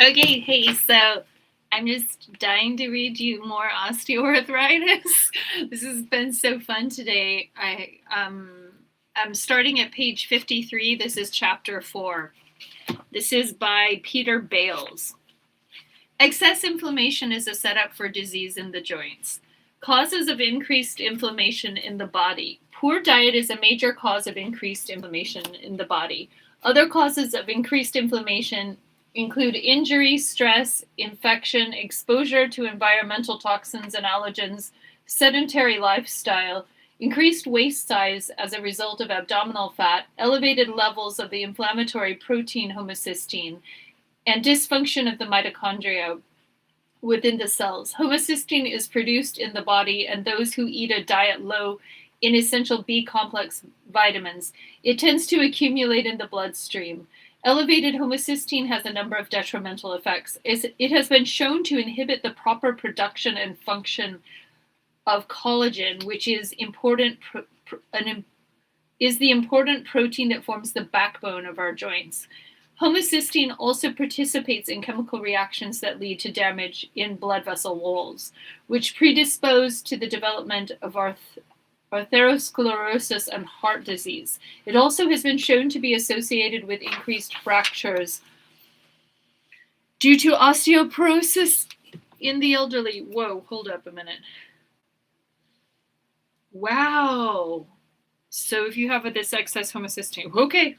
Okay, hey, so I'm just dying to read you more osteoarthritis. This has been so fun today. I'm starting at page 53. This is chapter 4. This is by Peter Bales. Excess inflammation is a setup for disease in the joints. Causes of increased inflammation in the body. Poor diet is a major cause of increased inflammation in the body. Other causes of increased inflammation include injury, stress, infection, exposure to environmental toxins and allergens, sedentary lifestyle, increased waist size as a result of abdominal fat, elevated levels of the inflammatory protein homocysteine, and dysfunction of the mitochondria within the cells. Homocysteine is produced in the body, and those who eat a diet low in essential B complex vitamins, it tends to accumulate in the bloodstream. Elevated homocysteine has a number of detrimental effects. It has been shown to inhibit the proper production and function of collagen, which is the important protein that forms the backbone of our joints. Homocysteine also participates in chemical reactions that lead to damage in blood vessel walls, which predispose to the development of atherosclerosis and heart disease. It also has been shown to be associated with increased fractures due to osteoporosis in the elderly. Whoa, hold up a minute. Wow. So if you have this excess homocysteine, okay.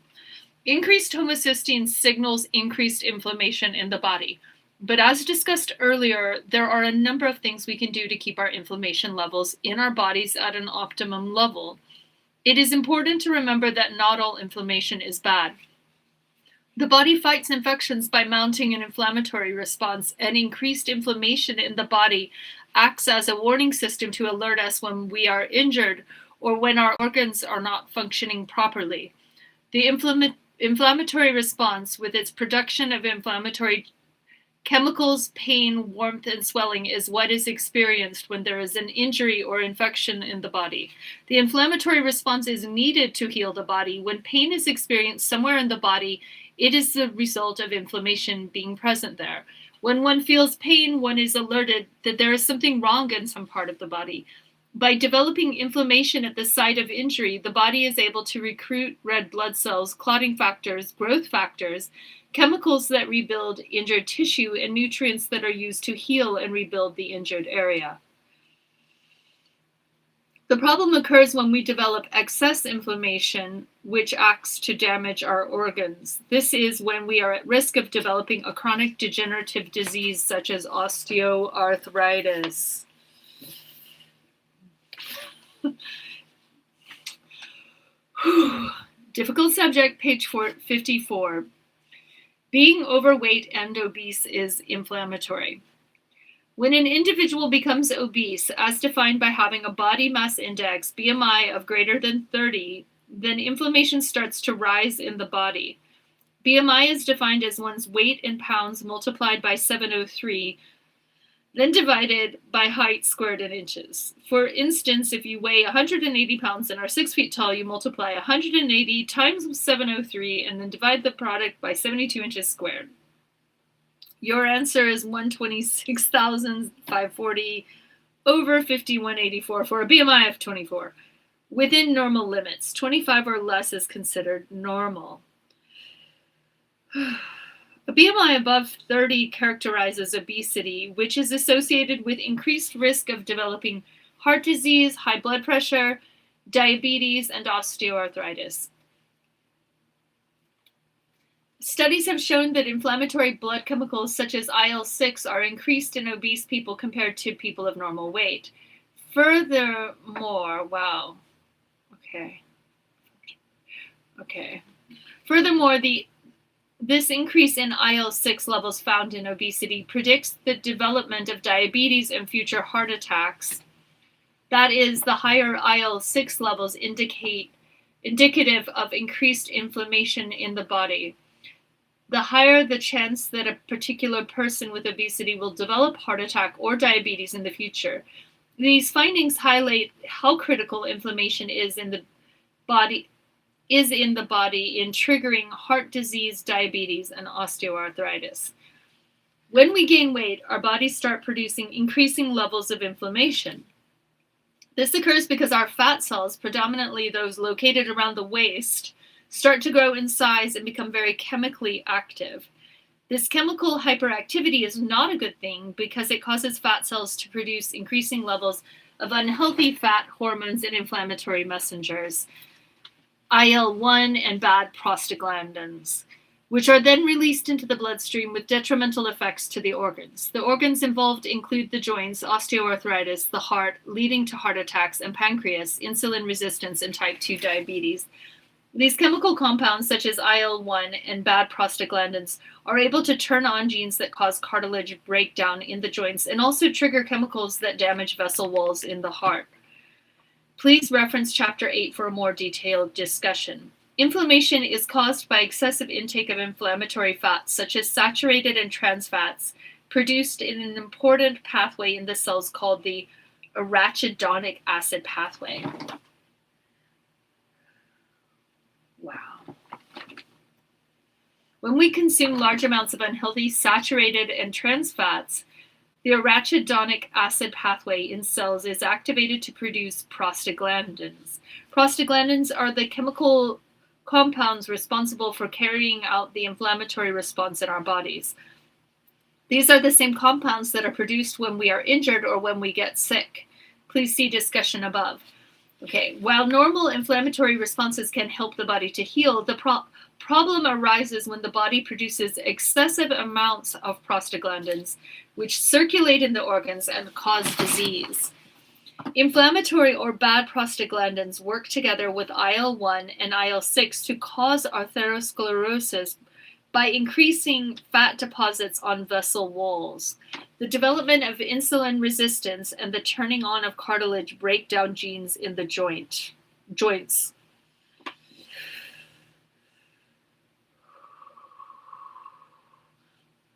Increased homocysteine signals increased inflammation in the body. But as discussed earlier, there are a number of things we can do to keep our inflammation levels in our bodies at an optimum level. It is important to remember that not all inflammation is bad. The body fights infections by mounting an inflammatory response, and increased inflammation in the body acts as a warning system to alert us when we are injured or when our organs are not functioning properly. The inflammatory response, with its production of inflammatory chemicals, pain, warmth, and swelling, is what is experienced when there is an injury or infection in the body. The inflammatory response is needed to heal the body. When pain is experienced somewhere in the body, it is the result of inflammation being present there. When one feels pain, one is alerted that there is something wrong in some part of the body. By developing inflammation at the site of injury, the body is able to recruit red blood cells, clotting factors, growth factors, chemicals that rebuild injured tissue, and nutrients that are used to heal and rebuild the injured area. The problem occurs when we develop excess inflammation, which acts to damage our organs. This is when we are at risk of developing a chronic degenerative disease such as osteoarthritis. Difficult subject, page 54. Being overweight and obese is inflammatory. When an individual becomes obese, as defined by having a body mass index, BMI, of greater than 30, then inflammation starts to rise in the body. BMI is defined as one's weight in pounds multiplied by 703, then divided by height squared in inches. For instance, if you weigh 180 pounds and are 6 feet tall, you multiply 180 times 703 and then divide the product by 72 inches squared. Your answer is 126,540 over 5184 for a BMI of 24. Within normal limits, 25 or less is considered normal. A BMI above 30 characterizes obesity, which is associated with increased risk of developing heart disease, high blood pressure, diabetes, and osteoarthritis. Studies have shown that inflammatory blood chemicals such as IL-6 are increased in obese people compared to people of normal weight. Furthermore, this increase in IL-6 levels found in obesity predicts the development of diabetes and future heart attacks. That is, the higher IL-6 levels indicative of increased inflammation in the body. The higher the chance that a particular person with obesity will develop heart attack or diabetes in the future. These findings highlight how critical inflammation is in the body in triggering heart disease, diabetes, and osteoarthritis. When we gain weight, our bodies start producing increasing levels of inflammation. This occurs because our fat cells, predominantly those located around the waist, start to grow in size and become very chemically active. This chemical hyperactivity is not a good thing because it causes fat cells to produce increasing levels of unhealthy fat hormones and inflammatory messengers, IL-1 and bad prostaglandins, which are then released into the bloodstream with detrimental effects to the organs. The organs involved include the joints, osteoarthritis, the heart, leading to heart attacks, and pancreas, insulin resistance, and type 2 diabetes. These chemical compounds, such as IL-1 and bad prostaglandins, are able to turn on genes that cause cartilage breakdown in the joints and also trigger chemicals that damage vessel walls in the heart. Please reference Chapter 8 for a more detailed discussion. Inflammation is caused by excessive intake of inflammatory fats, such as saturated and trans fats, produced in an important pathway in the cells called the arachidonic acid pathway. Wow. When we consume large amounts of unhealthy saturated and trans fats, the arachidonic acid pathway in cells is activated to produce prostaglandins. Prostaglandins are the chemical compounds responsible for carrying out the inflammatory response in our bodies. These are the same compounds that are produced when we are injured or when we get sick. Please see discussion above. Okay, while normal inflammatory responses can help the body to heal, the problem arises when the body produces excessive amounts of prostaglandins, which circulate in the organs and cause disease. Inflammatory or bad prostaglandins work together with IL-1 and IL-6 to cause atherosclerosis by increasing fat deposits on vessel walls. The development of insulin resistance and the turning on of cartilage break down genes in the joints.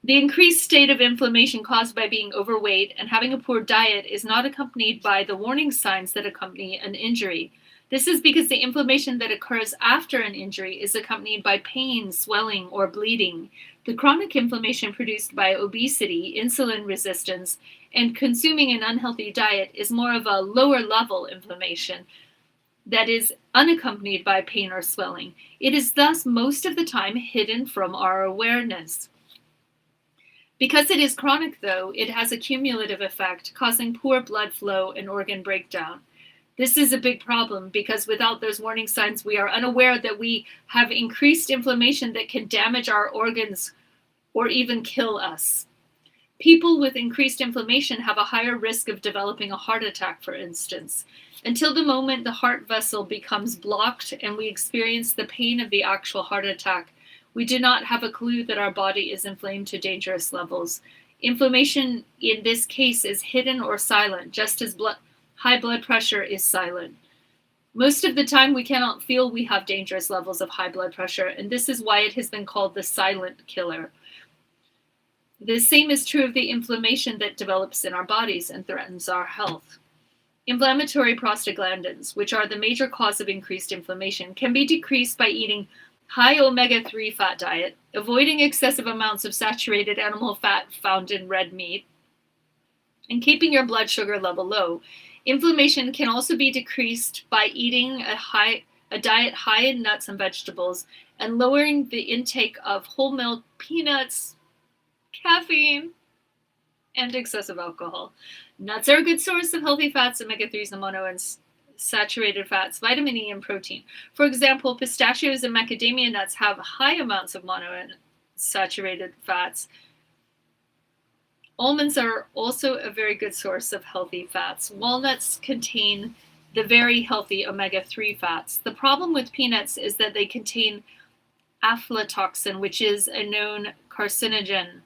The increased state of inflammation caused by being overweight and having a poor diet is not accompanied by the warning signs that accompany an injury. This is because the inflammation that occurs after an injury is accompanied by pain, swelling, or bleeding. The chronic inflammation produced by obesity, insulin resistance, and consuming an unhealthy diet is more of a lower level inflammation that is unaccompanied by pain or swelling. It is thus most of the time hidden from our awareness. Because it is chronic, though, it has a cumulative effect, causing poor blood flow and organ breakdown. This is a big problem because without those warning signs, we are unaware that we have increased inflammation that can damage our organs or even kill us. People with increased inflammation have a higher risk of developing a heart attack, for instance. Until the moment the heart vessel becomes blocked and we experience the pain of the actual heart attack, we do not have a clue that our body is inflamed to dangerous levels. Inflammation in this case is hidden or silent, just as high blood pressure is silent. Most of the time, we cannot feel we have dangerous levels of high blood pressure, and this is why it has been called the silent killer. The same is true of the inflammation that develops in our bodies and threatens our health. Inflammatory prostaglandins, which are the major cause of increased inflammation, can be decreased by eating high omega-3 fat diet, avoiding excessive amounts of saturated animal fat found in red meat, and keeping your blood sugar level low. Inflammation can also be decreased by eating a diet high in nuts and vegetables and lowering the intake of whole milk, peanuts, caffeine, and excessive alcohol. Nuts are a good source of healthy fats, omega-3s, and monounsaturated fats, vitamin E, and protein. For example, pistachios and macadamia nuts have high amounts of monounsaturated fats. Almonds are also a very good source of healthy fats. Walnuts contain the very healthy omega-3 fats. The problem with peanuts is that they contain aflatoxin, which is a known carcinogen.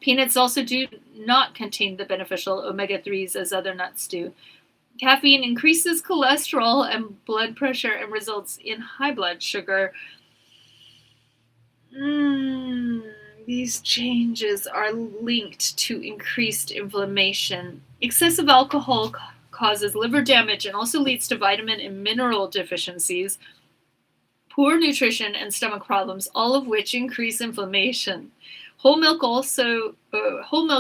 Peanuts also do not contain the beneficial omega-3s as other nuts do. Caffeine increases cholesterol and blood pressure and results in high blood sugar. These changes are linked to increased inflammation. Excessive alcohol causes liver damage and also leads to vitamin and mineral deficiencies. poor nutrition, and stomach problems, all of which increase inflammation. Whole milk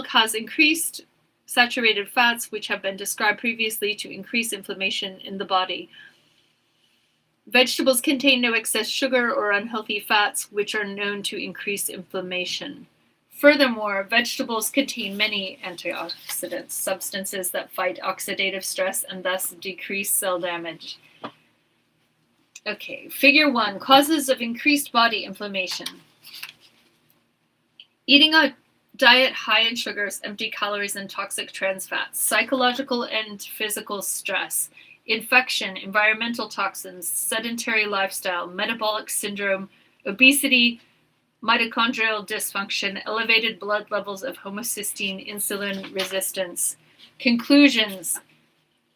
has increased saturated fats, which have been described previously to increase inflammation in the body. Vegetables contain no excess sugar or unhealthy fats, which are known to increase inflammation. Furthermore, vegetables contain many antioxidants, substances that fight oxidative stress and thus decrease cell damage. Okay, figure 1, causes of increased body inflammation. Eating a diet high in sugars, empty calories, and toxic trans fats, psychological and physical stress, infection, environmental toxins, sedentary lifestyle, metabolic syndrome, obesity, mitochondrial dysfunction, elevated blood levels of homocysteine, insulin resistance. Conclusions.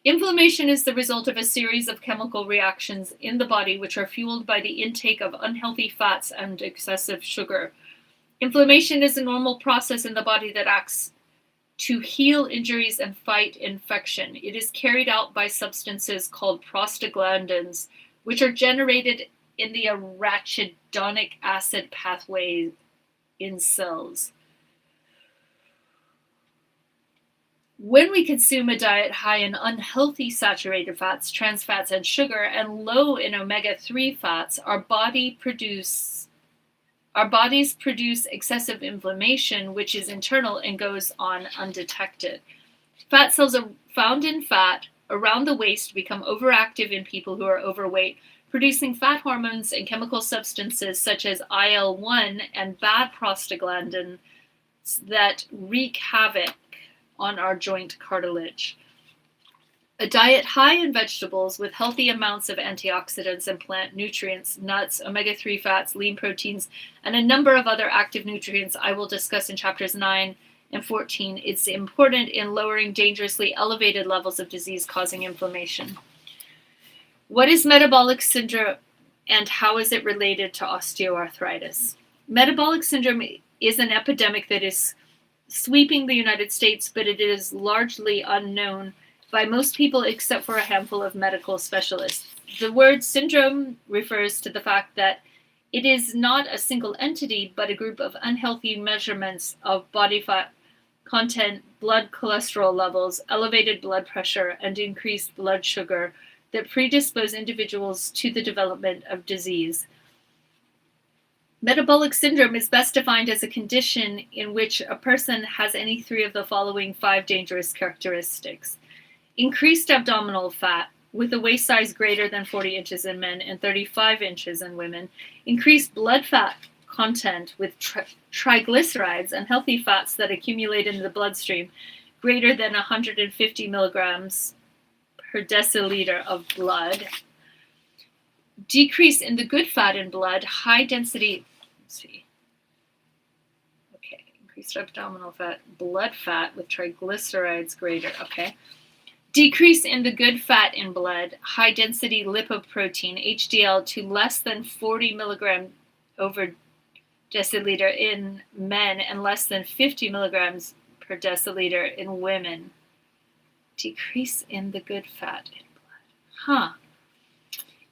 Inflammation is the result of a series of chemical reactions in the body which are fueled by the intake of unhealthy fats and excessive sugar. Inflammation is a normal process in the body that acts to heal injuries and fight infection. It is carried out by substances called prostaglandins, which are generated in the arachidonic acid pathway in cells. When we consume a diet high in unhealthy saturated fats, trans fats, and sugar, and low in omega-3 fats, our bodies produce excessive inflammation, which is internal and goes on undetected. Fat cells are found in fat around the waist become overactive in people who are overweight, producing fat hormones and chemical substances such as IL-1 and bad prostaglandins that wreak havoc on our joint cartilage. A diet high in vegetables with healthy amounts of antioxidants and plant nutrients, nuts, omega-3 fats, lean proteins, and a number of other active nutrients I will discuss in chapters 9 and 14. It's important in lowering dangerously elevated levels of disease-causing inflammation. What is metabolic syndrome and how is it related to osteoarthritis? Metabolic syndrome is an epidemic that is sweeping the United States, but it is largely unknown by most people except for a handful of medical specialists. The word syndrome refers to the fact that it is not a single entity, but a group of unhealthy measurements of body fat content, blood cholesterol levels, elevated blood pressure, and increased blood sugar that predispose individuals to the development of disease. Metabolic syndrome is best defined as a condition in which a person has any three of the following 5 dangerous characteristics. Increased abdominal fat, with a waist size greater than 40 inches in men and 35 inches in women. Increased blood fat content with triglycerides and healthy fats that accumulate in the bloodstream greater than 150 milligrams per deciliter of blood. Decrease in the good fat in blood, high density, increased abdominal fat, blood fat with triglycerides greater, Decrease in the good fat in blood, high density lipoprotein, HDL, to less than 40 milligrams over deciliter in men and less than 50 milligrams per deciliter in women. Decrease in the good fat in blood.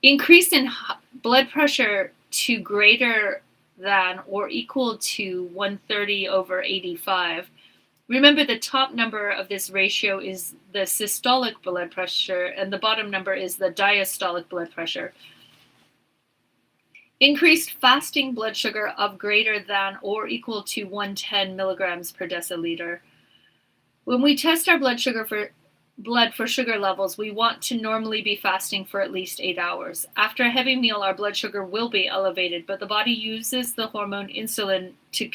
Increase in blood pressure to greater than or equal to 130 over 85. Remember, the top number of this ratio is the systolic blood pressure, and the bottom number is the diastolic blood pressure. Increased fasting blood sugar of greater than or equal to 110 milligrams per deciliter. When we test our blood for sugar levels, we want to normally be fasting for at least 8 hours. After a heavy meal, our blood sugar will be elevated, but the body uses the hormone insulin to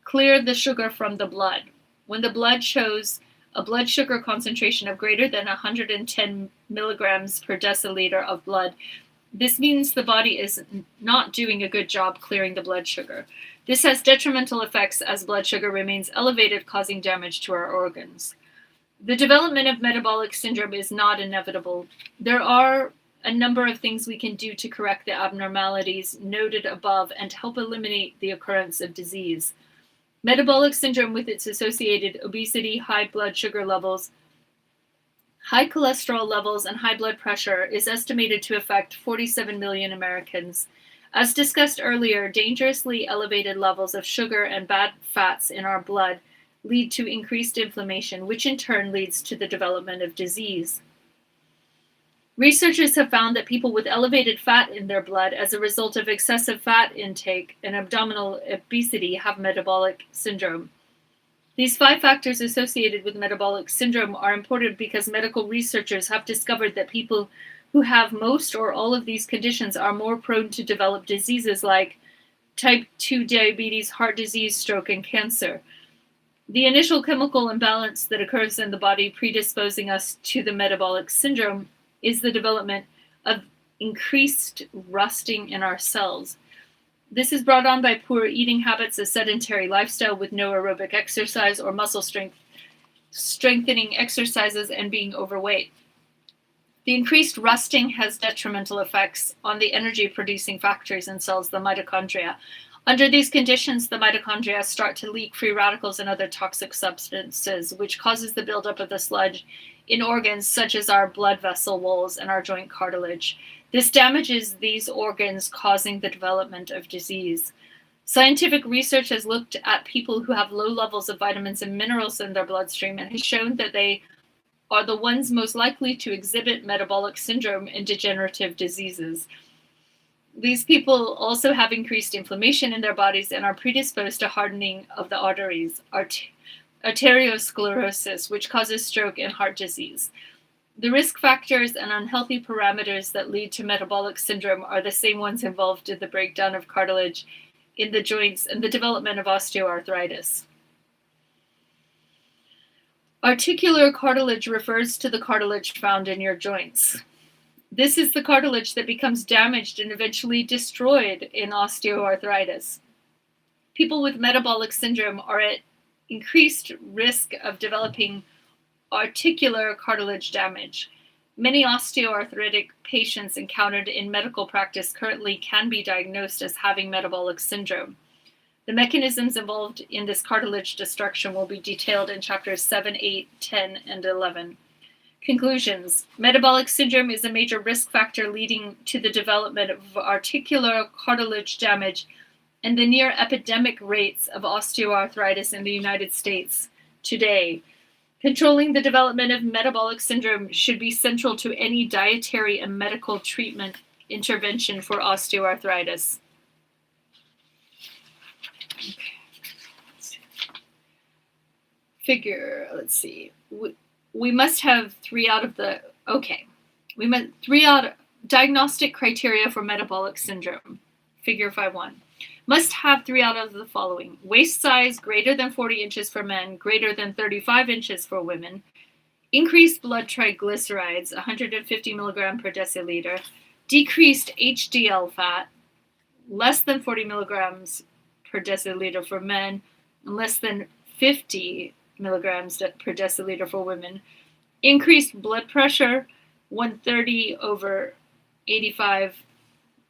clear the sugar from the blood. When the blood shows a blood sugar concentration of greater than 110 milligrams per deciliter of blood, this means the body is not doing a good job clearing the blood sugar. This has detrimental effects as blood sugar remains elevated, causing damage to our organs. The development of metabolic syndrome is not inevitable. There are a number of things we can do to correct the abnormalities noted above and help eliminate the occurrence of disease. Metabolic syndrome with its associated obesity, high blood sugar levels, High cholesterol levels and high blood pressure is estimated to affect 47 million Americans. As discussed earlier, dangerously elevated levels of sugar and bad fats in our blood lead to increased inflammation, which in turn leads to the development of disease. Researchers have found that people with elevated fat in their blood as a result of excessive fat intake and abdominal obesity have metabolic syndrome. These 5 factors associated with metabolic syndrome are important because medical researchers have discovered that people who have most or all of these conditions are more prone to develop diseases like type 2 diabetes, heart disease, stroke, and cancer. The initial chemical imbalance that occurs in the body predisposing us to the metabolic syndrome is the development of increased rusting in our cells. This is brought on by poor eating habits, a sedentary lifestyle with no aerobic exercise or muscle strengthening exercises, and being overweight. The increased rusting has detrimental effects on the energy-producing factories in cells, the mitochondria. Under these conditions, the mitochondria start to leak free radicals and other toxic substances, which causes the buildup of the sludge in organs such as our blood vessel walls and our joint cartilage. This damages these organs, causing the development of disease. Scientific research has looked at people who have low levels of vitamins and minerals in their bloodstream and has shown that they are the ones most likely to exhibit metabolic syndrome and degenerative diseases. These people also have increased inflammation in their bodies and are predisposed to hardening of the arteries, arteriosclerosis, which causes stroke and heart disease. The risk factors and unhealthy parameters that lead to metabolic syndrome are the same ones involved in the breakdown of cartilage in the joints and the development of osteoarthritis. Articular cartilage refers to the cartilage found in your joints. This is the cartilage that becomes damaged and eventually destroyed in osteoarthritis. People with metabolic syndrome are at increased risk of developing articular cartilage damage. Many osteoarthritic patients encountered in medical practice currently can be diagnosed as having metabolic syndrome. The mechanisms involved in this cartilage destruction will be detailed in chapters 7, 8, 10, and 11. Conclusions. Metabolic syndrome is a major risk factor leading to the development of articular cartilage damage and the near epidemic rates of osteoarthritis in the United States today. Controlling the development of metabolic syndrome should be central to any dietary and medical treatment intervention for osteoarthritis. Let's see. We must have diagnostic criteria for metabolic syndrome. Figure 5.1. Must have 3 out of the following: waist size greater than 40 inches for men, greater than 35 inches for women, increased blood triglycerides, 150 milligram per deciliter, decreased HDL fat, less than 40 milligrams per deciliter for men, and less than 50 milligrams per deciliter for women, increased blood pressure, 130 over 85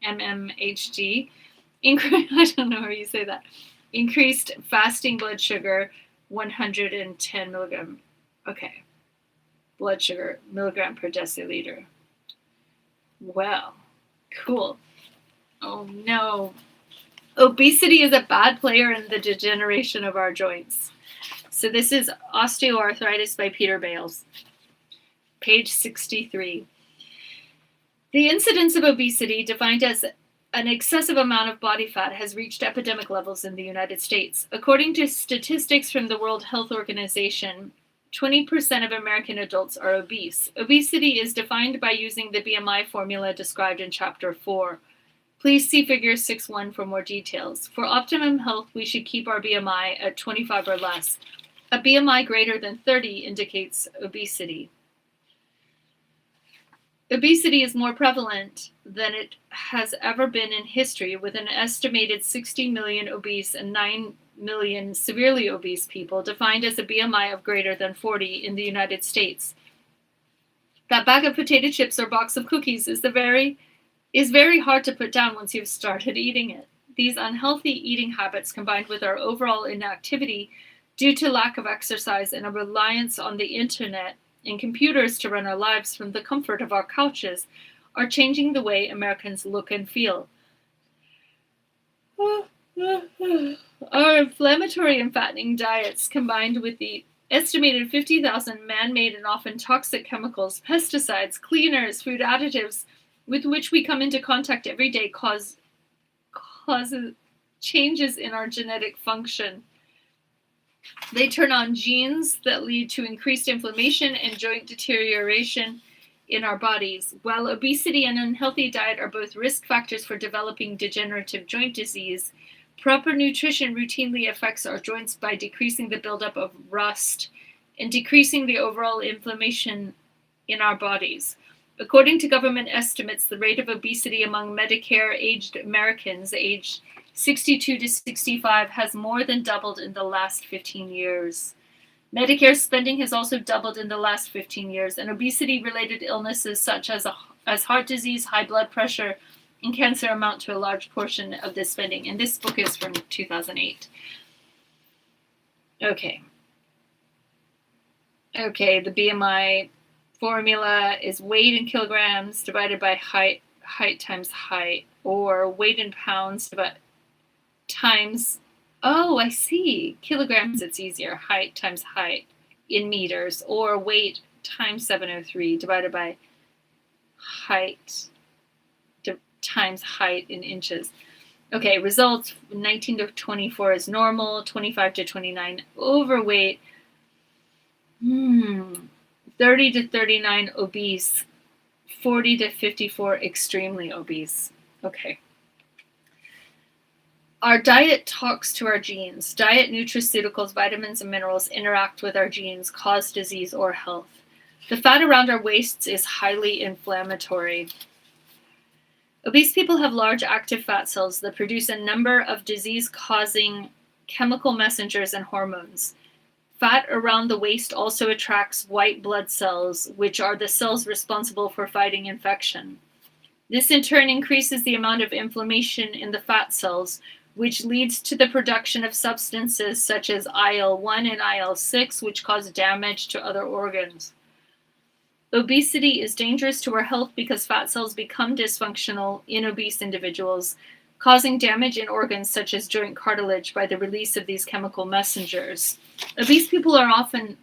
mmHg, I don't know how you say that. Increased fasting blood sugar, 110 milligram. Okay. Blood sugar, milligram per deciliter. Well, cool. Oh no. Obesity is a bad player in the degeneration of our joints. So this is Osteoarthritis by Peter Bales. Page 63. The incidence of obesity, defined as an excessive amount of body fat, has reached epidemic levels in the United States. According to statistics from the World Health Organization, 20% of American adults are obese. Obesity is defined by using the BMI formula described in Chapter 4. Please see Figure 6.1 for more details. For optimum health, we should keep our BMI at 25 or less. A BMI greater than 30 indicates obesity. Obesity is more prevalent than it has ever been in history, with an estimated 60 million obese and 9 million severely obese people, defined as a BMI of greater than 40 in the United States. That bag of potato chips or box of cookies is very hard to put down once you've started eating it. These unhealthy eating habits, combined with our overall inactivity due to lack of exercise and a reliance on the internet and computers to run our lives from the comfort of our couches are changing the way Americans look and feel. Our inflammatory and fattening diets, combined with the estimated 50,000 man-made and often toxic chemicals, pesticides, cleaners, food additives with which we come into contact every day, causes changes in our genetic function. They turn on genes that lead to increased inflammation and joint deterioration in our bodies. While obesity and unhealthy diet are both risk factors for developing degenerative joint disease, proper nutrition routinely affects our joints by decreasing the buildup of rust and decreasing the overall inflammation in our bodies. According to government estimates, the rate of obesity among Medicare-aged Americans aged 62 to 65 has more than doubled in the last 15 years. Medicare spending has also doubled in the last 15 years, and obesity-related illnesses such as heart disease, high blood pressure, and cancer amount to a large portion of this spending. And this book is from 2008. Okay, the BMI formula is weight in kilograms divided by height times height, or weight in pounds times, oh, I see, kilograms, it's easier, height times height in meters, or weight times 703 divided by height times height in inches. Okay, results 19 to 24 is normal, 25 to 29 overweight, 30 to 39 obese, 40 to 54 extremely obese. Okay. Our diet talks to our genes. Diet, nutraceuticals, vitamins, and minerals interact with our genes, cause disease or health. The fat around our waists is highly inflammatory. Obese people have large active fat cells that produce a number of disease-causing chemical messengers and hormones. Fat around the waist also attracts white blood cells, which are the cells responsible for fighting infection. This in turn increases the amount of inflammation in the fat cells, which leads to the production of substances such as IL-1 and IL-6, which cause damage to other organs. Obesity is dangerous to our health because fat cells become dysfunctional in obese individuals, causing damage in organs such as joint cartilage by the release of these chemical messengers. Obese people are often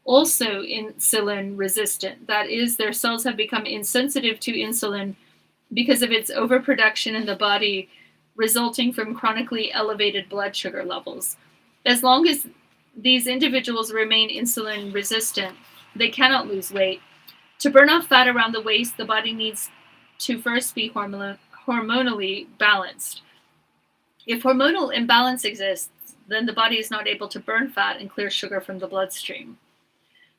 also insulin resistant. That is, their cells have become insensitive to insulin because of its overproduction in the body, resulting from chronically elevated blood sugar levels. As long as these individuals remain insulin resistant, they cannot lose weight. To burn off fat around the waist, the body needs to first be hormonally balanced. If hormonal imbalance exists, then the body is not able to burn fat and clear sugar from the bloodstream.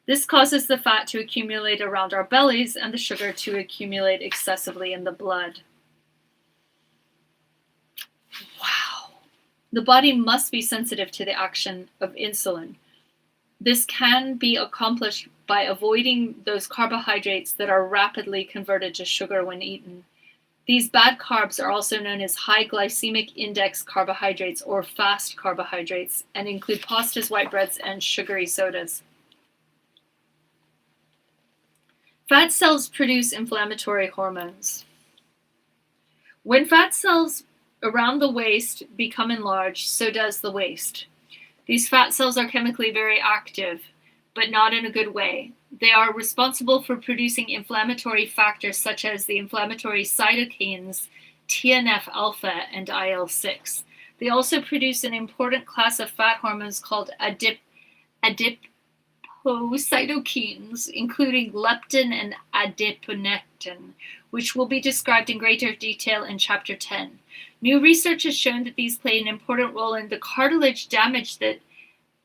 This causes the fat to accumulate around our bellies and the sugar to accumulate excessively in the blood. Wow. The body must be sensitive to the action of insulin. This can be accomplished by avoiding those carbohydrates that are rapidly converted to sugar when eaten. These bad carbs are also known as high glycemic index carbohydrates or fast carbohydrates and include pastas, white breads, and sugary sodas. Fat cells produce inflammatory hormones. When fat cells around the waist become enlarged, so does the waist. These fat cells are chemically very active, but not in a good way. They are responsible for producing inflammatory factors such as the inflammatory cytokines, TNF-alpha, and IL-6. They also produce an important class of fat hormones called adipocytokines, including leptin and adiponectin, which will be described in greater detail in Chapter 10. New research has shown that these play an important role in the cartilage damage that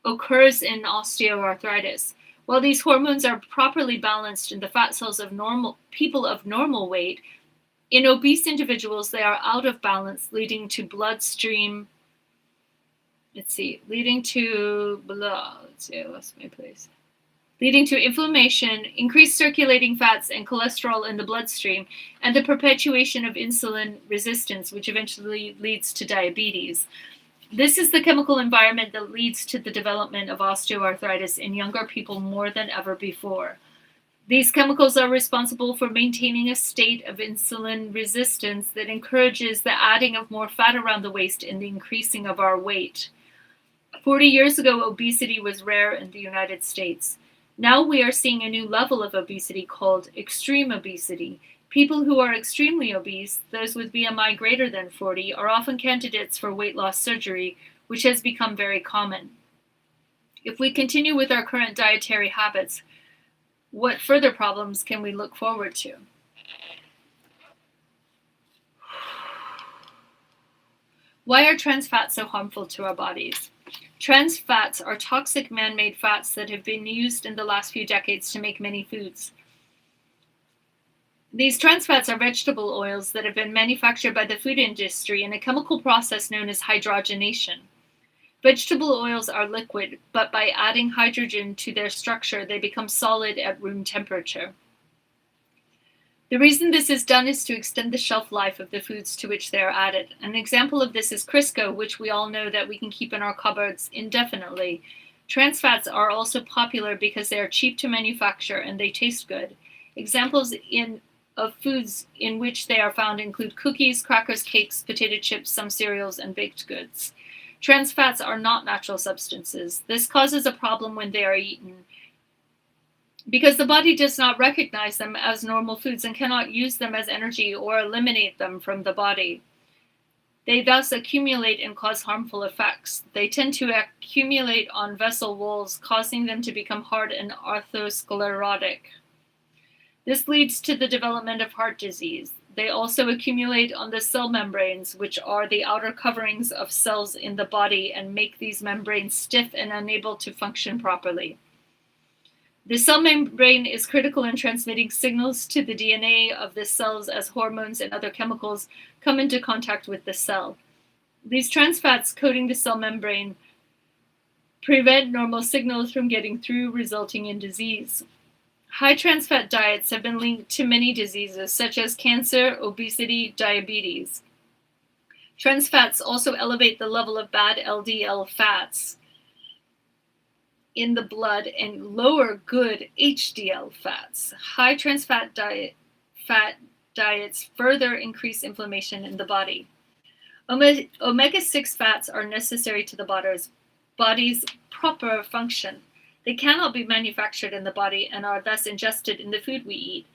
occurs in osteoarthritis. While these hormones are properly balanced in the fat cells of people of normal weight, in obese individuals they are out of balance, leading to inflammation, increased circulating fats and cholesterol in the bloodstream, and the perpetuation of insulin resistance, which eventually leads to diabetes. This is the chemical environment that leads to the development of osteoarthritis in younger people more than ever before. These chemicals are responsible for maintaining a state of insulin resistance that encourages the adding of more fat around the waist and the increasing of our weight. 40 years ago, obesity was rare in the United States. Now we are seeing a new level of obesity called extreme obesity. People who are extremely obese, those with BMI greater than 40, are often candidates for weight loss surgery, which has become very common. If we continue with our current dietary habits, what further problems can we look forward to? Why are trans fats so harmful to our bodies? Trans fats are toxic man-made fats that have been used in the last few decades to make many foods. These trans fats are vegetable oils that have been manufactured by the food industry in a chemical process known as hydrogenation. Vegetable oils are liquid, but by adding hydrogen to their structure, they become solid at room temperature. The reason this is done is to extend the shelf life of the foods to which they are added. An example of this is Crisco, which we all know that we can keep in our cupboards indefinitely. Trans fats are also popular because they are cheap to manufacture and they taste good. Examples of foods in which they are found include cookies, crackers, cakes, potato chips, some cereals, and baked goods. Trans fats are not natural substances. This causes a problem when they are eaten, because the body does not recognize them as normal foods and cannot use them as energy or eliminate them from the body. They thus accumulate and cause harmful effects. They tend to accumulate on vessel walls, causing them to become hard and atherosclerotic. This leads to the development of heart disease. They also accumulate on the cell membranes, which are the outer coverings of cells in the body, and make these membranes stiff and unable to function properly. The cell membrane is critical in transmitting signals to the DNA of the cells as hormones and other chemicals come into contact with the cell. These trans fats coating the cell membrane prevent normal signals from getting through, resulting in disease. High trans fat diets have been linked to many diseases such as cancer, obesity, diabetes. Trans fats also elevate the level of bad LDL fats in the blood and lower good HDL fats. High trans fat diets further increase inflammation in the body. Omega-6 fats are necessary to the body's proper function. They cannot be manufactured in the body and are thus ingested in the food we eat.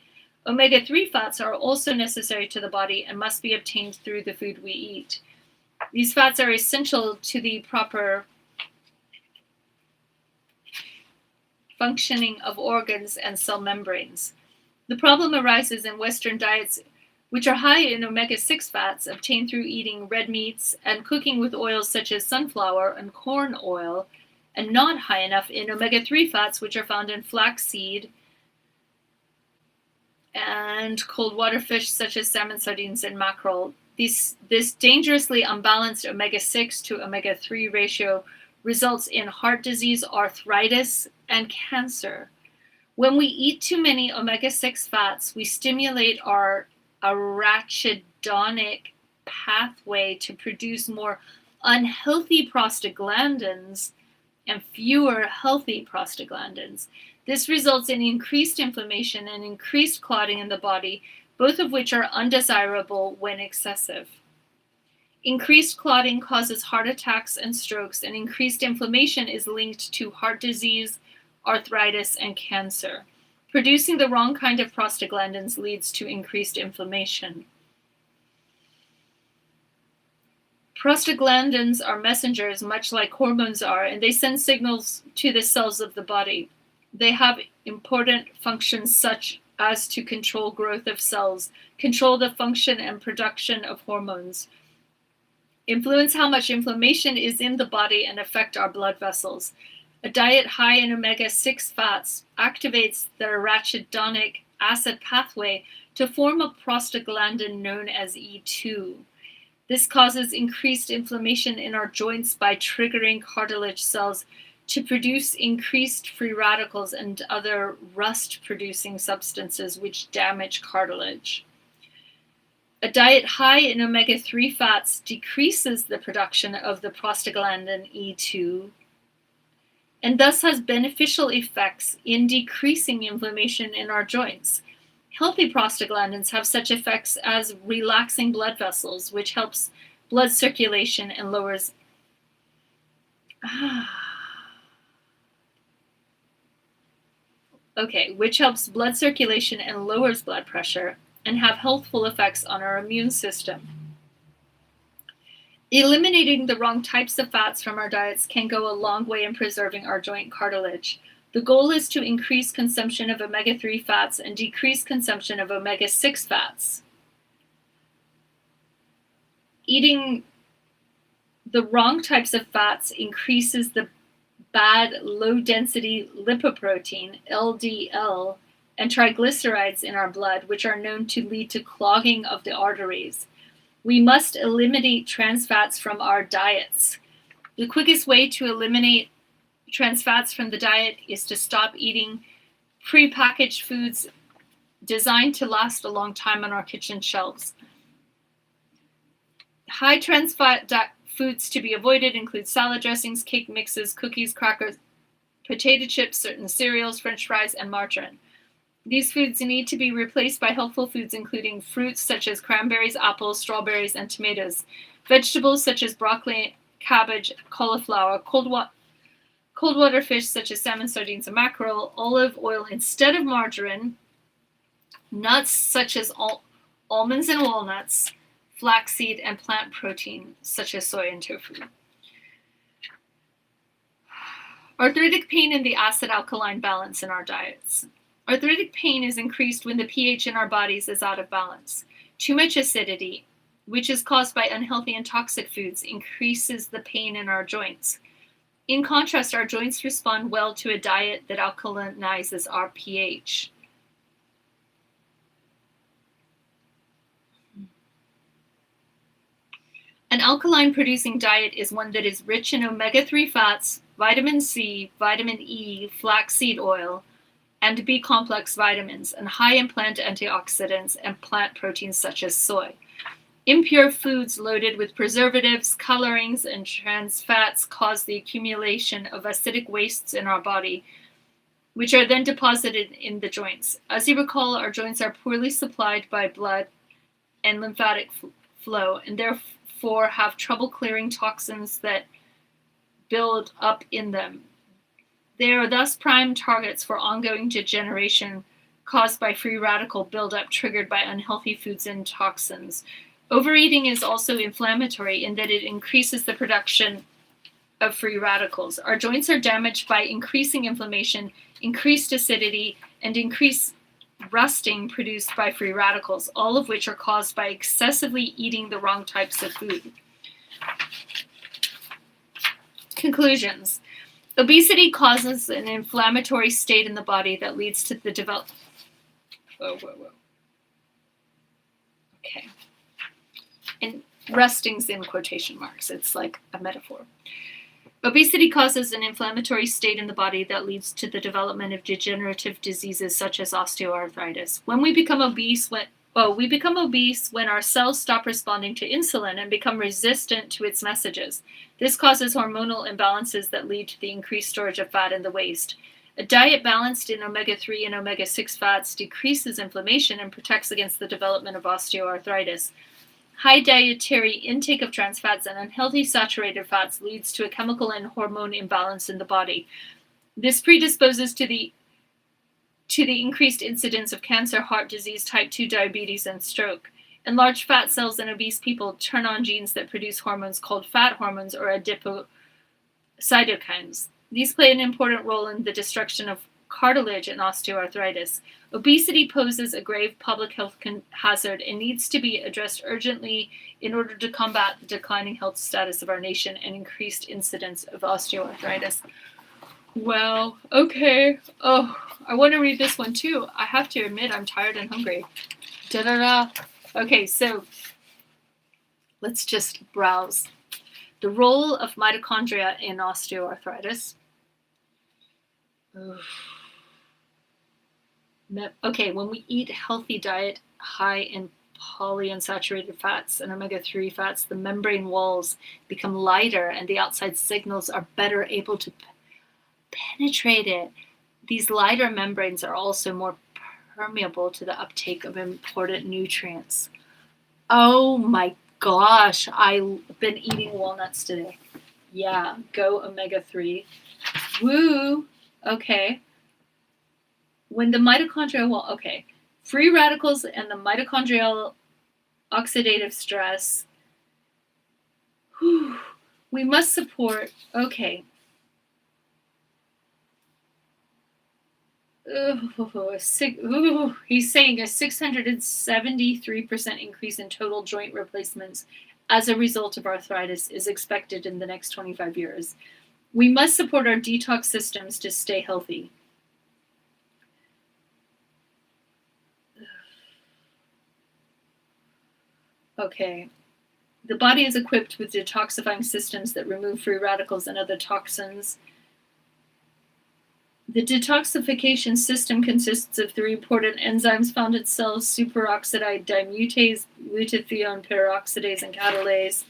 Omega-3 fats are also necessary to the body and must be obtained through the food we eat. These fats are essential to the proper functioning of organs and cell membranes. The problem arises in Western diets, which are high in omega-6 fats obtained through eating red meats and cooking with oils such as sunflower and corn oil, and not high enough in omega-3 fats, which are found in flaxseed and cold water fish such as salmon, sardines, and mackerel. This dangerously unbalanced omega-6 to omega-3 ratio results in heart disease, arthritis, and cancer. When we eat too many omega-6 fats, we stimulate our arachidonic pathway to produce more unhealthy prostaglandins and fewer healthy prostaglandins. This results in increased inflammation and increased clotting in the body, both of which are undesirable when excessive. Increased clotting causes heart attacks and strokes, and increased inflammation is linked to heart disease, arthritis, and cancer. Producing the wrong kind of prostaglandins leads to increased inflammation. Prostaglandins are messengers, much like hormones are, and they send signals to the cells of the body. They have important functions such as to control growth of cells, control the function and production of hormones, influence how much inflammation is in the body, and affect our blood vessels. A diet high in omega-6 fats activates the arachidonic acid pathway to form a prostaglandin known as E2. This causes increased inflammation in our joints by triggering cartilage cells to produce increased free radicals and other rust-producing substances which damage cartilage. A diet high in omega-3 fats decreases the production of the prostaglandin E2 and thus has beneficial effects in decreasing inflammation in our joints. Healthy prostaglandins have such effects as relaxing blood vessels, which helps blood circulation and lowers which helps blood circulation and lowers blood pressure and have healthful effects on our immune system. Eliminating the wrong types of fats from our diets can go a long way in preserving our joint cartilage. The goal is to increase consumption of omega-3 fats and decrease consumption of omega-6 fats. Eating the wrong types of fats increases the bad low-density lipoprotein, LDL, and triglycerides in our blood, which are known to lead to clogging of the arteries. We must eliminate trans fats from our diets. The quickest way to eliminate trans fats from the diet is to stop eating prepackaged foods designed to last a long time on our kitchen shelves. High trans fat foods to be avoided include salad dressings, cake mixes, cookies, crackers, potato chips, certain cereals, French fries, and margarine. These foods need to be replaced by healthful foods including fruits such as cranberries, apples, strawberries, and tomatoes, vegetables such as broccoli, cabbage, cauliflower, cold water fish such as salmon, sardines, and mackerel, olive oil instead of margarine, nuts such as almonds and walnuts, flaxseed, and plant protein such as soy and tofu. Arthritic pain and the acid-alkaline balance in our diets. Arthritic pain is increased when the pH in our bodies is out of balance. Too much acidity, which is caused by unhealthy and toxic foods, increases the pain in our joints. In contrast, our joints respond well to a diet that alkalinizes our pH. An alkaline-producing diet is one that is rich in omega-3 fats, vitamin C, vitamin E, flaxseed oil, and B-complex vitamins, and high in plant antioxidants and plant proteins such as soy. Impure foods loaded with preservatives, colorings, and trans fats cause the accumulation of acidic wastes in our body, which are then deposited in the joints. As you recall, our joints are poorly supplied by blood and lymphatic flow, and therefore have trouble clearing toxins that build up in them. They are thus prime targets for ongoing degeneration caused by free radical buildup triggered by unhealthy foods and toxins. Overeating is also inflammatory in that it increases the production of free radicals. Our joints are damaged by increasing inflammation, increased acidity, and increased rusting produced by free radicals, all of which are caused by excessively eating the wrong types of food. Conclusions. Obesity causes an inflammatory state in the body that leads to the development. Okay. And rusting's in quotation marks. It's like a metaphor. Obesity causes an inflammatory state in the body that leads to the development of degenerative diseases such as osteoarthritis. When we become obese, when our cells stop responding to insulin and become resistant to its messages. This causes hormonal imbalances that lead to the increased storage of fat in the waist. A diet balanced in omega-3 and omega-6 fats decreases inflammation and protects against the development of osteoarthritis. High dietary intake of trans fats and unhealthy saturated fats leads to a chemical and hormone imbalance in the body. This predisposes to the increased incidence of cancer, heart disease, type 2 diabetes, and stroke. Enlarged fat cells in obese people turn on genes that produce hormones called fat hormones or adipocytokines. These play an important role in the destruction of cartilage and osteoarthritis. Obesity poses a grave public health hazard and needs to be addressed urgently in order to combat the declining health status of our nation and increased incidence of osteoarthritis. Well, okay. Oh, I want to read this one too. I have to admit I'm tired and hungry. Okay, so let's just browse. The role of mitochondria in osteoarthritis. Okay, when we eat a healthy diet high in polyunsaturated fats and omega-3 fats, the membrane walls become lighter and the outside signals are better able to penetrate it. These lighter membranes are also more permeable to the uptake of important nutrients. Oh my gosh, I've been eating walnuts today. Yeah, go omega-3. Woo! Okay. When the mitochondrial free radicals and the mitochondrial oxidative stress, we must support, he's saying a 673% increase in total joint replacements as a result of arthritis is expected in the next 25 years. We must support our detox systems to stay healthy. Okay. The body is equipped with detoxifying systems that remove free radicals and other toxins. The detoxification system consists of 3 important enzymes found in cells: superoxide dismutase, glutathione peroxidase, and catalase.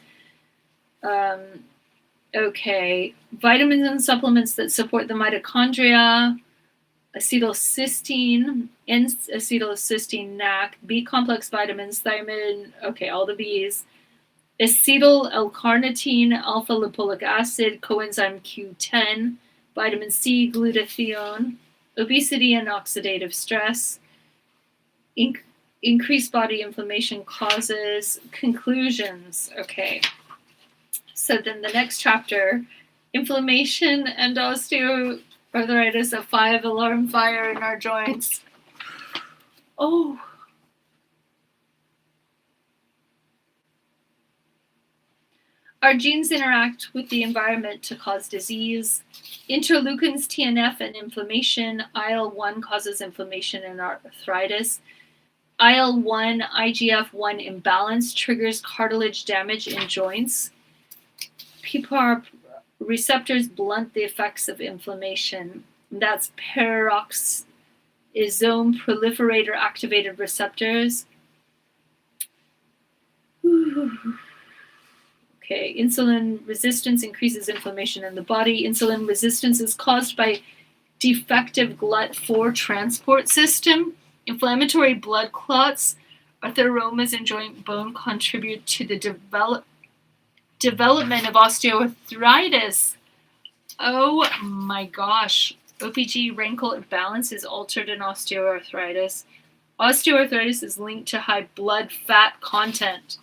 Vitamins and supplements that support the mitochondria: acetylcysteine, N-acetylcysteine, NAC, B complex vitamins, thiamine, all the Bs, acetyl L-carnitine, alpha lipoic acid, coenzyme Q10, vitamin C, glutathione, obesity and oxidative stress, increased body inflammation causes. Conclusions. So then the next chapter, inflammation and osteoarthritis, a 5-alarm fire in our joints. Our genes interact with the environment to cause disease. Interleukins, TNF, and inflammation. IL-1 causes inflammation and arthritis. IL-1, IGF-1 imbalance triggers cartilage damage in joints. PPAR receptors blunt the effects of inflammation. That's peroxisome proliferator activated receptors. Insulin resistance increases inflammation in the body. Insulin resistance is caused by defective GLUT4 transport system. Inflammatory blood clots, atheromas, and joint bone contribute to the development of osteoarthritis. Oh my gosh. OPG wrinkle balance is altered in osteoarthritis. Osteoarthritis is linked to high blood fat content.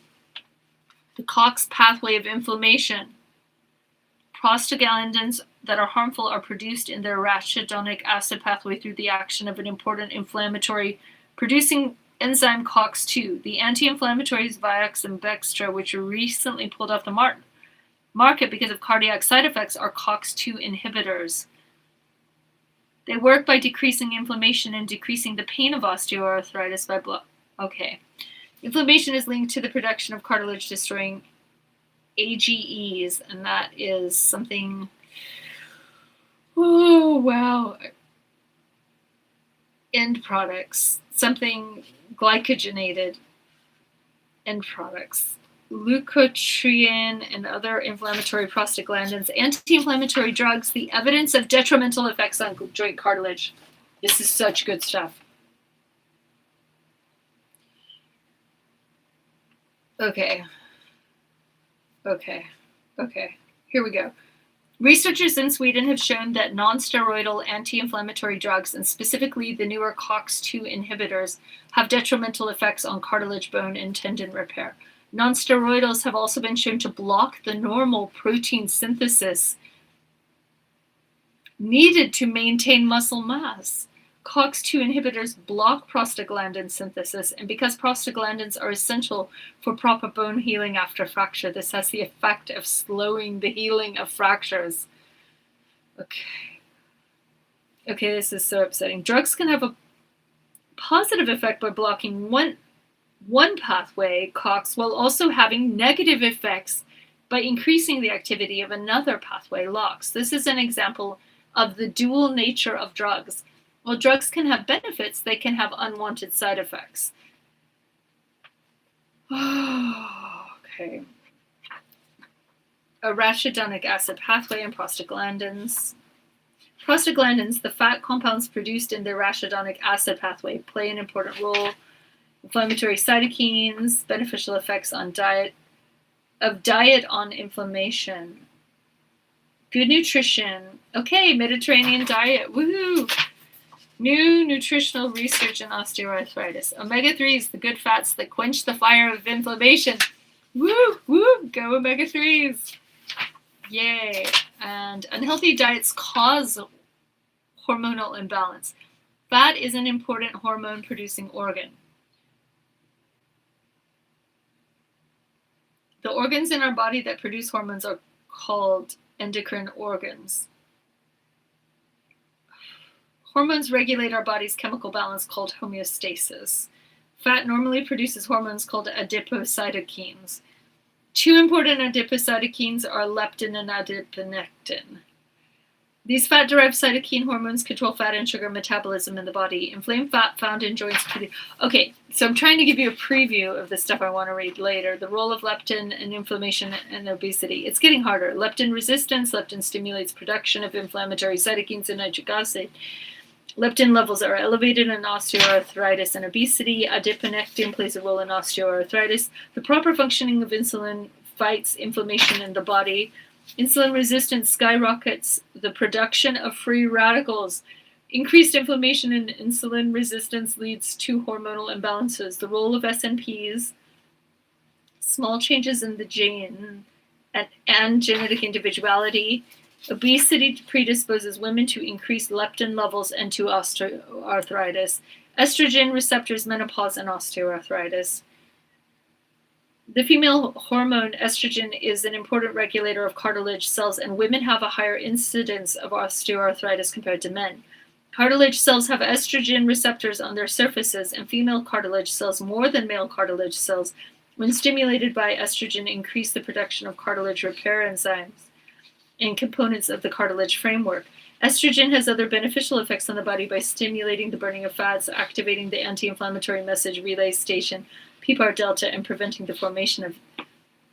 The Cox pathway of inflammation. Prostaglandins that are harmful are produced in the arachidonic acid pathway through the action of an important inflammatory producing enzyme COX-2. The anti-inflammatories Vioxx and Bextra, which were recently pulled off the market because of cardiac side effects, are COX-2 inhibitors. They work by decreasing inflammation and decreasing the pain of osteoarthritis by blood. Inflammation is linked to the production of cartilage-destroying AGEs, and that is something, end products, something glycogenated end products. Leukotriene and other inflammatory prostaglandins, anti-inflammatory drugs, the evidence of detrimental effects on joint cartilage. This is such good stuff. Okay. Here we go. Researchers in Sweden have shown that non-steroidal anti-inflammatory drugs, and specifically the newer COX-2 inhibitors, have detrimental effects on cartilage, bone, and tendon repair. Non-steroidals have also been shown to block the normal protein synthesis needed to maintain muscle mass. COX-2 inhibitors block prostaglandin synthesis, and because prostaglandins are essential for proper bone healing after fracture, this has the effect of slowing the healing of fractures. Okay, this is so upsetting. Drugs can have a positive effect by blocking one pathway, COX, while also having negative effects by increasing the activity of another pathway, LOX. This is an example of the dual nature of drugs. While drugs can have benefits, they can have unwanted side effects. Okay. Arachidonic acid pathway and prostaglandins. Prostaglandins, the fat compounds produced in the arachidonic acid pathway, play an important role. Inflammatory cytokines, beneficial effects on diet on inflammation. Good nutrition. Okay, Mediterranean diet. Woohoo! New nutritional research in osteoarthritis. Omega-3s, the good fats that quench the fire of inflammation. Woo! Woo! Go omega-3s. Yay. And unhealthy diets cause hormonal imbalance. Fat is an important hormone-producing organ. The organs in our body that produce hormones are called endocrine organs. Hormones regulate our body's chemical balance called homeostasis. Fat normally produces hormones called adipocytokines. Two important adipocytokines are leptin and adiponectin. These fat-derived cytokine hormones control fat and sugar metabolism in the body. Inflamed fat found in joints. Okay, so I'm trying to give you a preview of the stuff I want to read later. The role of leptin in inflammation and obesity. It's getting harder. Leptin resistance. Leptin stimulates production of inflammatory cytokines and nitric acid. Leptin levels are elevated in osteoarthritis and obesity. Adiponectin plays a role in osteoarthritis. The proper functioning of insulin fights inflammation in the body. Insulin resistance skyrockets the production of free radicals. Increased inflammation and insulin resistance leads to hormonal imbalances. The role of SNPs, small changes in the gene and genetic individuality. Obesity predisposes women to increased leptin levels and to osteoarthritis. Estrogen receptors, menopause, and osteoarthritis. The female hormone estrogen is an important regulator of cartilage cells, and women have a higher incidence of osteoarthritis compared to men. Cartilage cells have estrogen receptors on their surfaces, and female cartilage cells, more than male cartilage cells, when stimulated by estrogen, increase the production of cartilage repair enzymes and components of the cartilage framework. Estrogen has other beneficial effects on the body by stimulating the burning of fats, activating the anti-inflammatory message relay station, PPAR delta, and preventing the formation of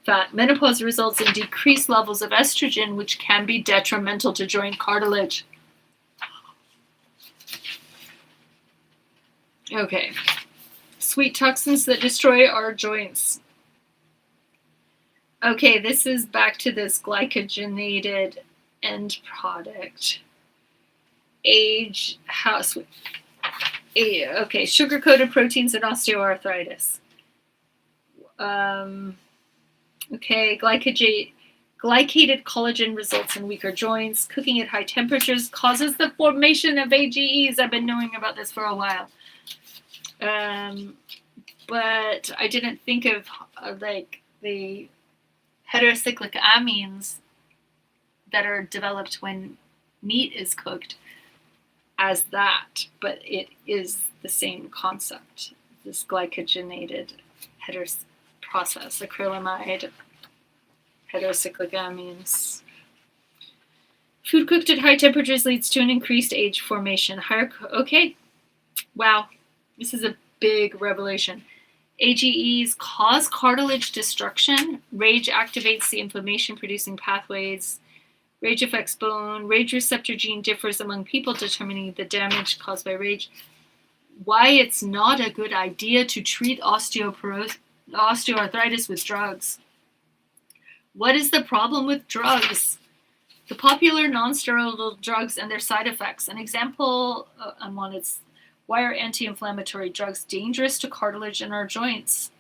fat. Menopause results in decreased levels of estrogen, which can be detrimental to joint cartilage. Okay. Sweet toxins that destroy our joints. Okay, this is back to this glycogenated end product. Okay, sugar-coated proteins and osteoarthritis. Okay, glycated collagen results in weaker joints. Cooking at high temperatures causes the formation of AGEs. I've been knowing about this for a while. But I didn't think of like the heterocyclic amines that are developed when meat is cooked as that, but it is the same concept, this glycogenated process, acrylamide, heterocyclic amines. Food cooked at high temperatures leads to an increased age formation. Okay, wow, this is a big revelation. AGEs cause cartilage destruction. RAGE activates the inflammation-producing pathways. RAGE affects bone. RAGE receptor gene differs among people, determining the damage caused by RAGE. Why it's not a good idea to treat osteoarthritis with drugs. What is the problem with drugs? The popular non-steroidal drugs and their side effects. An example on one is, why are anti-inflammatory drugs dangerous to cartilage in our joints?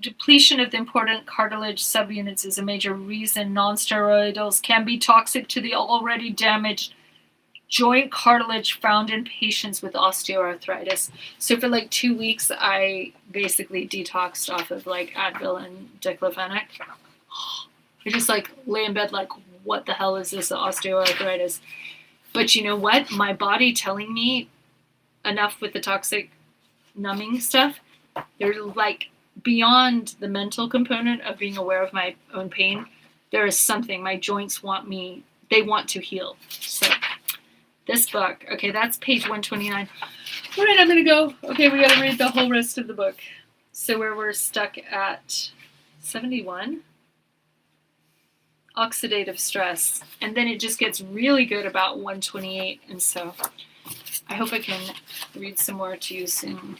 Depletion of the important cartilage subunits is a major reason non-steroidals can be toxic to the already damaged joint cartilage found in patients with osteoarthritis. So for like 2 weeks, I basically detoxed off of like Advil and diclofenac. I just like lay in bed like, what the hell is this osteoarthritis? But you know what? My body telling me enough with the toxic numbing stuff. They're like beyond the mental component of being aware of my own pain. There is something my joints want they want to heal. So this book, okay, that's page 129. All right, I'm going to go. Okay, we got to read the whole rest of the book. So where we're stuck at 71. oxidative stress, and then it just gets really good about 128. And so I hope I can read some more to you soon.